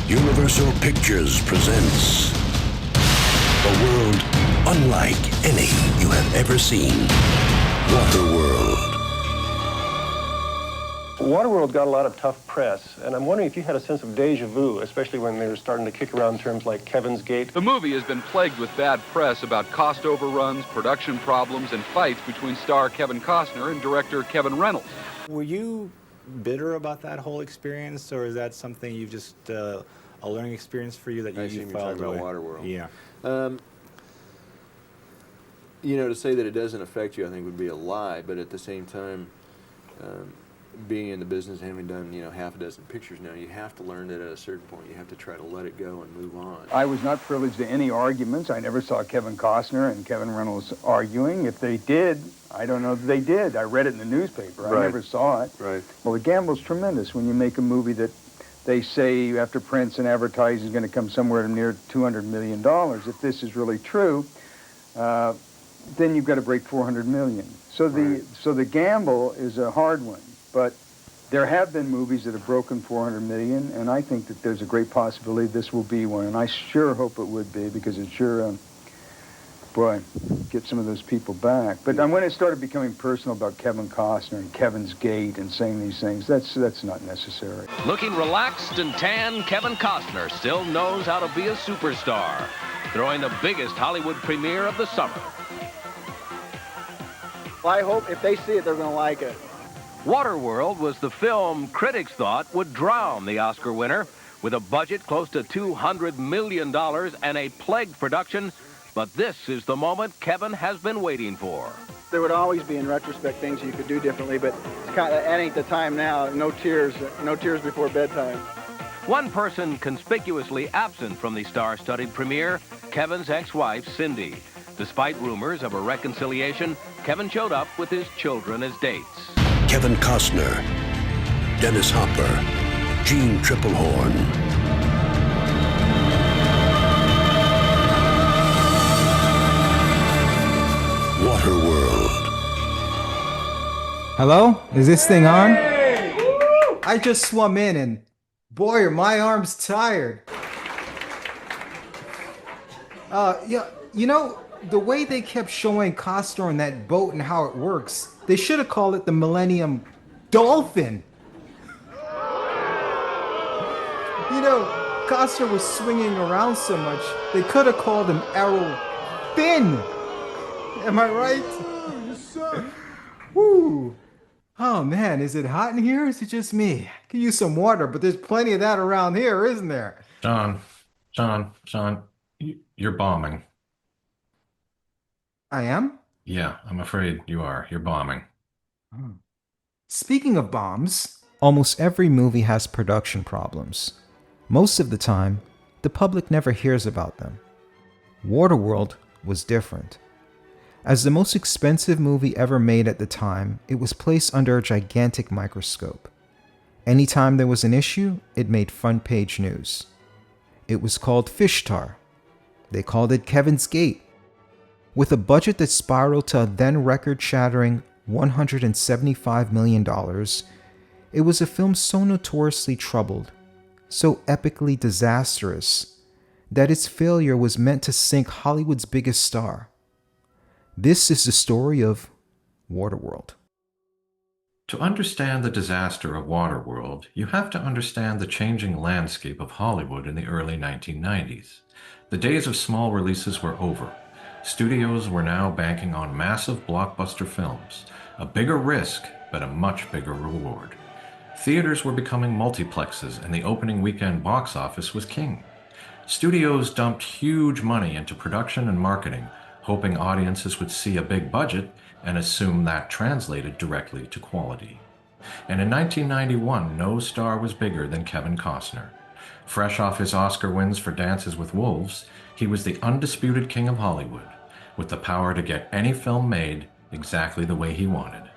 Universal Pictures presents a world unlike any you have ever seen. Waterworld. Waterworld got a lot of tough press, and I'm wondering if you had a sense of deja vu, especially when they were starting to kick around terms like Kevin's Gate. The movie has been plagued with bad press about cost overruns, production problems, and fights between star Kevin Costner and director Kevin Reynolds. Were you bitter about that whole experience, or is that something you've just a learning experience for you that you filed away? About Waterworld. Yeah. To say that it doesn't affect you, I think, would be a lie. But at the same time, being in the business and having done, half a dozen pictures now, you have to learn that at a certain point you have to try to let it go and move on. I was not privileged to any arguments. I never saw Kevin Costner and Kevin Reynolds arguing. If they did, I don't know that they did. I read it in the newspaper. Right. I never saw it. Right. Well, the gamble's tremendous when you make a movie that they say after prints and advertising is going to come somewhere near $200 million. If this is really true, then you've got to break $400 million. So the gamble is a hard one. But there have been movies that have broken $400 million, and I think that there's a great possibility this will be one. And I sure hope it would be, because it sure, get some of those people back. But when it started becoming personal about Kevin Costner and Kevin's Gate and saying these things, that's not necessary. Looking relaxed and tan, Kevin Costner still knows how to be a superstar, throwing the biggest Hollywood premiere of the summer. Well, I hope if they see it, they're going to like it. Waterworld was the film critics thought would drown the Oscar winner, with a budget close to $200 million and a plagued production. But this is the moment Kevin has been waiting for. There would always be, in retrospect, things you could do differently, but it's kind of, that ain't the time now. No tears before bedtime. One person conspicuously absent from the star-studded premiere, Kevin's ex-wife, Cindy. Despite rumors of a reconciliation, Kevin showed up with his children as dates. Kevin Costner, Dennis Hopper, Jean Triplehorn. Waterworld. Hello? Is this thing on? I just swum in and boy, are my arms tired. The way they kept showing Costner on that boat and how it works, they should have called it the Millennium Dolphin. Costner was swinging around so much, they could have called him Errol Finn. Am I right? Woo. Oh man, is it hot in here or is it just me? I could use some water, but there's plenty of that around here, isn't there? John, you're bombing. I am? Yeah, I'm afraid you are. You're bombing. Speaking of bombs, almost every movie has production problems. Most of the time, the public never hears about them. Waterworld was different. As the most expensive movie ever made at the time, it was placed under a gigantic microscope. Anytime there was an issue, it made front-page news. It was called Fish Tar. They called it Kevin's Gate. With a budget that spiraled to a then record-shattering $175 million, it was a film so notoriously troubled, so epically disastrous, that its failure was meant to sink Hollywood's biggest star. This is the story of Waterworld. To understand the disaster of Waterworld, you have to understand the changing landscape of Hollywood in the early 1990s. The days of small releases were over. Studios were now banking on massive blockbuster films, a bigger risk, but a much bigger reward. Theaters were becoming multiplexes, and the opening weekend box office was king. Studios dumped huge money into production and marketing, hoping audiences would see a big budget and assume that translated directly to quality. And in 1991, no star was bigger than Kevin Costner. Fresh off his Oscar wins for Dances with Wolves, he was the undisputed king of Hollywood, with the power to get any film made exactly the way he wanted.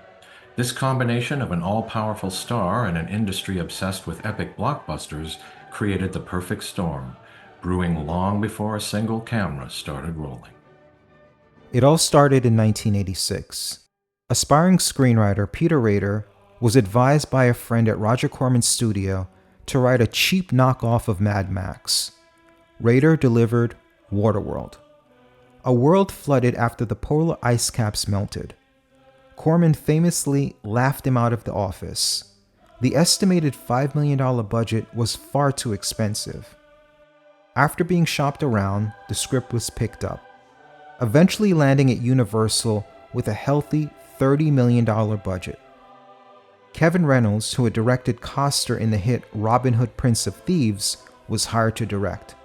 This combination of an all-powerful star and an industry obsessed with epic blockbusters created the perfect storm, brewing long before a single camera started rolling. It all started in 1986. Aspiring screenwriter Peter Rader was advised by a friend at Roger Corman's studio to write a cheap knockoff of Mad Max. Rader delivered Waterworld, a world flooded after the polar ice caps melted. Corman famously laughed him out of the office. The estimated $5 million budget was far too expensive. After being shopped around, the script was picked up, eventually landing at Universal with a healthy $30 million budget. Kevin Reynolds, who had directed Costner in the hit Robin Hood, Prince of Thieves, was hired to direct.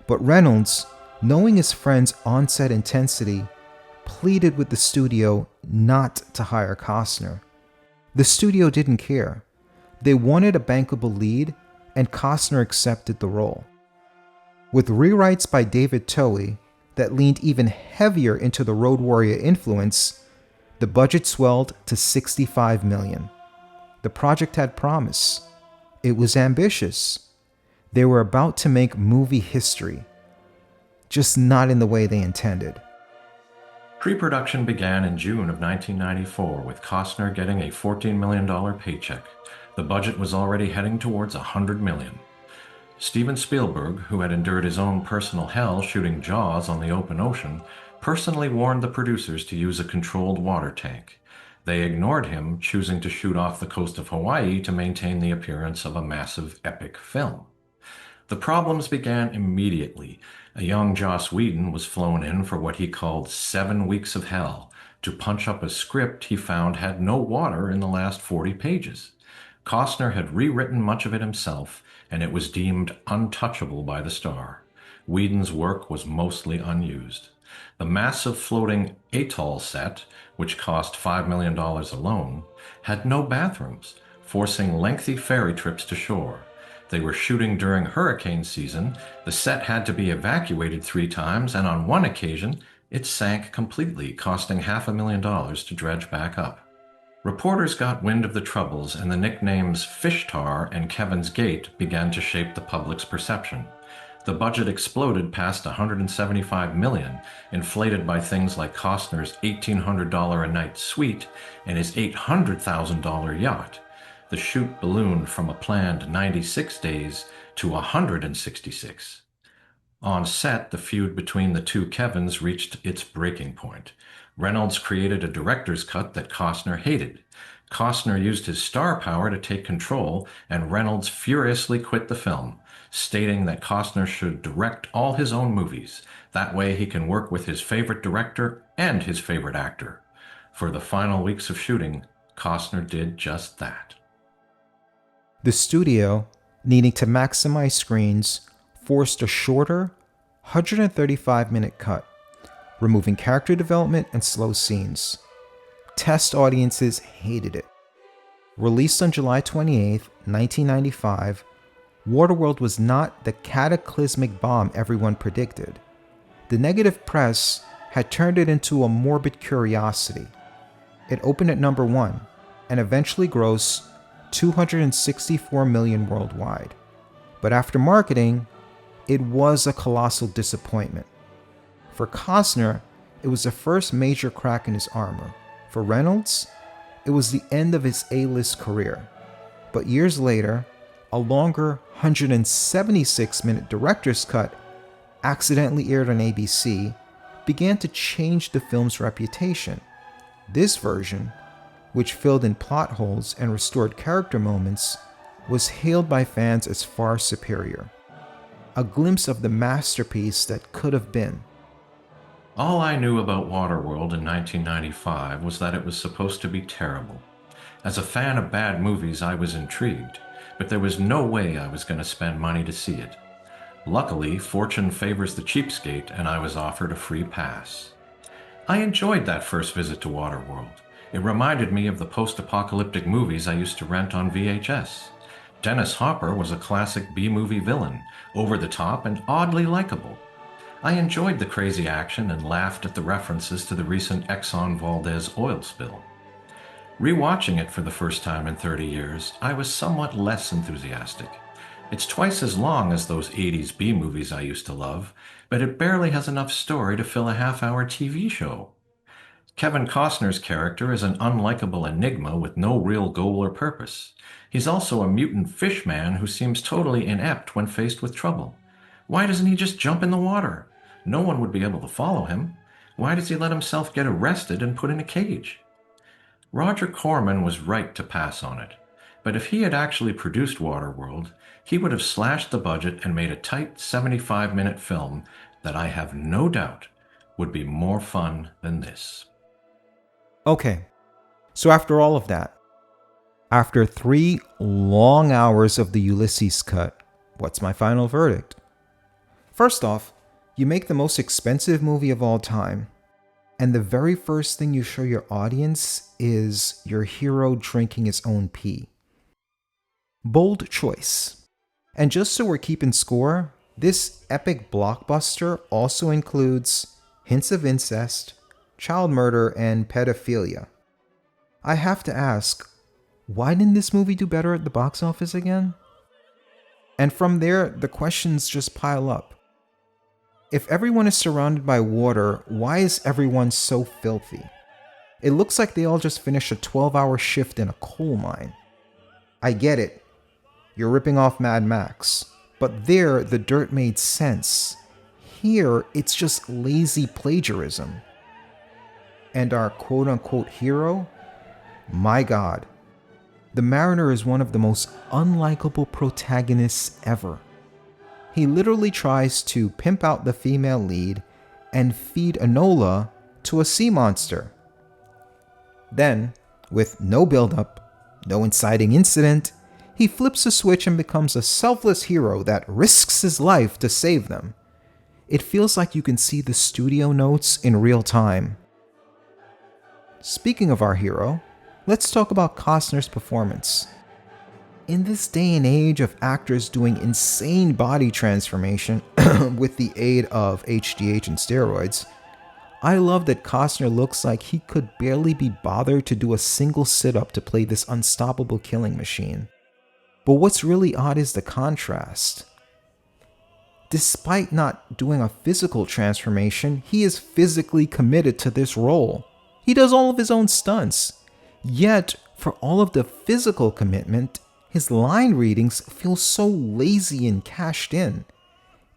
But Reynolds, knowing his friend's on-set intensity, pleaded with the studio not to hire Costner. The studio didn't care. They wanted a bankable lead, and Costner accepted the role. With rewrites by David Towie that leaned even heavier into the Road Warrior influence, the budget swelled to $65 million. The project had promise. It was ambitious. They were about to make movie history, just not in the way they intended. Pre-production began in June of 1994 with Costner getting a $14 million paycheck. The budget was already heading towards $100 million. Steven Spielberg, who had endured his own personal hell shooting Jaws on the open ocean, personally warned the producers to use a controlled water tank. They ignored him, choosing to shoot off the coast of Hawaii to maintain the appearance of a massive epic film. The problems began immediately. A young Joss Whedon was flown in for what he called 7 weeks of hell to punch up a script he found had no water in the last 40 pages. Costner had rewritten much of it himself, and it was deemed untouchable by the star. Whedon's work was mostly unused. The massive floating atoll set, which cost $5 million alone, had no bathrooms, forcing lengthy ferry trips to shore. They were shooting during hurricane season, the set had to be evacuated 3 times, and on one occasion, it sank completely, costing $500,000 to dredge back up. Reporters got wind of the troubles, and the nicknames Fish Tar and Kevin's Gate began to shape the public's perception. The budget exploded past $175 million, inflated by things like Costner's $1,800 a night suite and his $800,000 yacht. The shoot ballooned from a planned 96 days to 166. On set, the feud between the two Kevins reached its breaking point. Reynolds created a director's cut that Costner hated. Costner used his star power to take control, and Reynolds furiously quit the film, stating that Costner should direct all his own movies. That way he can work with his favorite director and his favorite actor. For the final weeks of shooting, Costner did just that. The studio, needing to maximize screens, forced a shorter, 135-minute cut, removing character development and slow scenes. Test audiences hated it. Released on July 28, 1995, Waterworld was not the cataclysmic bomb everyone predicted. The negative press had turned it into a morbid curiosity. It opened at number 1 and eventually grossed $264 million worldwide. But after marketing, it was a colossal disappointment. For Costner, it was the first major crack in his armor. For Reynolds, it was the end of his A-list career. But years later, a longer 176-minute director's cut, accidentally aired on ABC, began to change the film's reputation. This version, which filled in plot holes and restored character moments, was hailed by fans as far superior. A glimpse of the masterpiece that could have been. All I knew about Waterworld in 1995 was that it was supposed to be terrible. As a fan of bad movies, I was intrigued, but there was no way I was going to spend money to see it. Luckily, fortune favors the cheapskate, and I was offered a free pass. I enjoyed that first visit to Waterworld. It reminded me of the post-apocalyptic movies I used to rent on VHS. Dennis Hopper was a classic B-movie villain, over-the-top and oddly likable. I enjoyed the crazy action and laughed at the references to the recent Exxon Valdez oil spill. Rewatching it for the first time in 30 years, I was somewhat less enthusiastic. It's twice as long as those 80s B-movies I used to love, but it barely has enough story to fill a half-hour TV show. Kevin Costner's character is an unlikable enigma with no real goal or purpose. He's also a mutant fish man who seems totally inept when faced with trouble. Why doesn't he just jump in the water? No one would be able to follow him. Why does he let himself get arrested and put in a cage? Roger Corman was right to pass on it, but if he had actually produced Waterworld, he would have slashed the budget and made a tight 75-minute film that I have no doubt would be more fun than this. Okay, so after all of that, after 3 long hours of the Ulysses cut, what's my final verdict? First off, you make the most expensive movie of all time, and the very first thing you show your audience is your hero drinking his own pee. Bold choice. And just so we're keeping score, this epic blockbuster also includes hints of incest, child murder, and pedophilia. I have to ask, why didn't this movie do better at the box office again? And from there, the questions just pile up. If everyone is surrounded by water, why is everyone so filthy? It looks like they all just finished a 12-hour shift in a coal mine. I get it. You're ripping off Mad Max. But there, the dirt made sense. Here, it's just lazy plagiarism. And our quote-unquote hero? My God. The Mariner is one of the most unlikable protagonists ever. He literally tries to pimp out the female lead and feed Enola to a sea monster. Then, with no build-up, no inciting incident, he flips a switch and becomes a selfless hero that risks his life to save them. It feels like you can see the studio notes in real time. Speaking of our hero, let's talk about Costner's performance. In this day and age of actors doing insane body transformation with the aid of HGH and steroids, I love that Costner looks like he could barely be bothered to do a single sit-up to play this unstoppable killing machine. But what's really odd is the contrast. Despite not doing a physical transformation, he is physically committed to this role. He does all of his own stunts. Yet, for all of the physical commitment, his line readings feel so lazy and cashed in.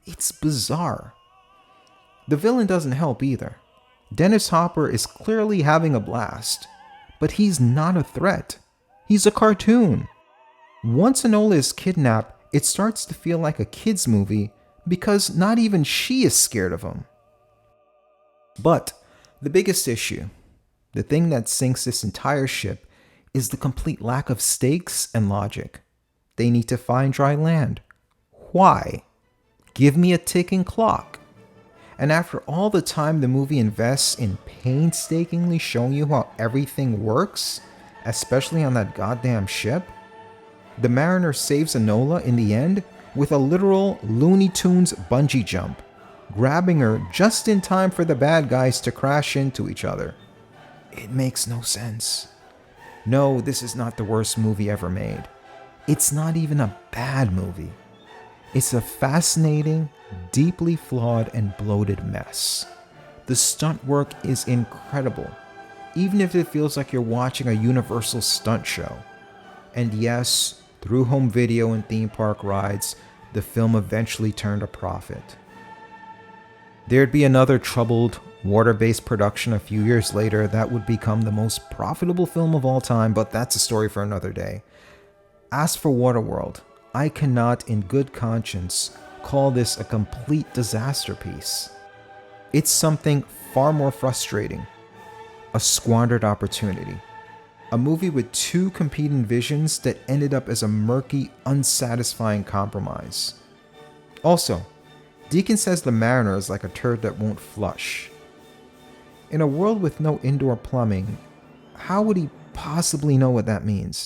It's bizarre. The villain doesn't help either. Dennis Hopper is clearly having a blast, but he's not a threat. He's a cartoon. Once Enola is kidnapped, it starts to feel like a kid's movie because not even she is scared of him. But the biggest issue, the thing that sinks this entire ship, is the complete lack of stakes and logic. They need to find dry land. Why? Give me a ticking clock. And after all the time the movie invests in painstakingly showing you how everything works, especially on that goddamn ship, the Mariner saves Enola in the end with a literal Looney Tunes bungee jump, grabbing her just in time for the bad guys to crash into each other. It makes no sense. No, this is not the worst movie ever made. It's not even a bad movie. It's a fascinating, deeply flawed, and bloated mess. The stunt work is incredible, even if it feels like you're watching a Universal stunt show. And yes, through home video and theme park rides, the film eventually turned a profit. There'd be another troubled, water-based production a few years later that would become the most profitable film of all time, but that's a story for another day. As for Waterworld, I cannot in good conscience call this a complete disaster piece. It's something far more frustrating. A squandered opportunity. A movie with 2 competing visions that ended up as a murky, unsatisfying compromise. Also, Deacon says the Mariner is like a turd that won't flush. In a world with no indoor plumbing, how would he possibly know what that means?